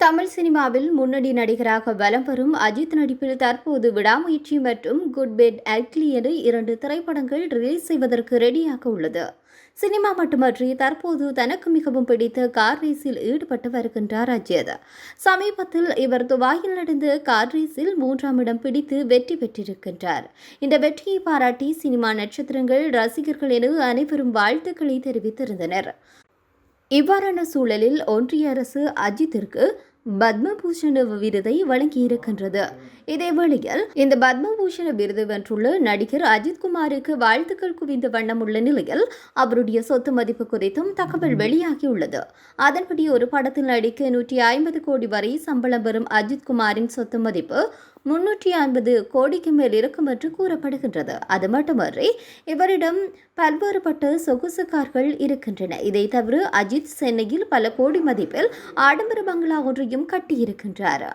தமிழ் சினிமாவில் முன்னணி நடிகராக வலம் வரும் அஜித் நடிப்பில் தற்போது விடாமுயற்சி மற்றும் குட் பெட் அக்லி என 2 திரைப்படங்கள் ரிலீஸ் செய்வதற்கு ரெடியாக உள்ளது. சினிமா மட்டுமன்றி தற்போது தனக்கு மிகவும் பிடித்த கார் ரேஸில் ஈடுபட்டு வருகின்றார் அஜித். சமீபத்தில் இவர் துபாயில் நடந்த கார் ரேஸில் 3ஆம் இடம் பிடித்து வெற்றி பெற்றிருக்கின்றார். இந்த வெற்றியை பாராட்டி சினிமா நட்சத்திரங்கள், ரசிகர்கள் என அனைவரும் வாழ்த்துக்களை தெரிவித்திருந்தனர். இவ்வாறான சூழலில் ஒன்றிய அரசு அஜித்திற்கு பத்மபூஷண் விருதை வழங்கியிருக்கின்றது. இதேவேளையில் இந்த பத்மபூஷண விருது வென்றுள்ள நடிகர் அஜித்குமாருக்கு வாழ்த்துக்கள் குவிந்த வண்ணம் உள்ள நிலையில் அவருடைய சொத்து மதிப்பு குறித்தும் தகவல் வெளியாகியுள்ளது. அதன்படி ஒரு படத்தில் நடிக்க 150 கோடி வரை சம்பளம் பெறும் அஜித்குமாரின் சொத்து மதிப்பு 350 கோடிக்கு மேல் இருக்கும் என்று கூறப்படுகின்றது. அது மட்டுமன்றி இவரிடம் பல்வேறுபட்ட சொகுசு கார்கள் இருக்கின்றன. இதை தவிர அஜித் சென்னையில் பல கோடி மதிப்பில் ஆடம்பர பங்களா ஒன்றையும் கட்டியிருக்கின்றார்.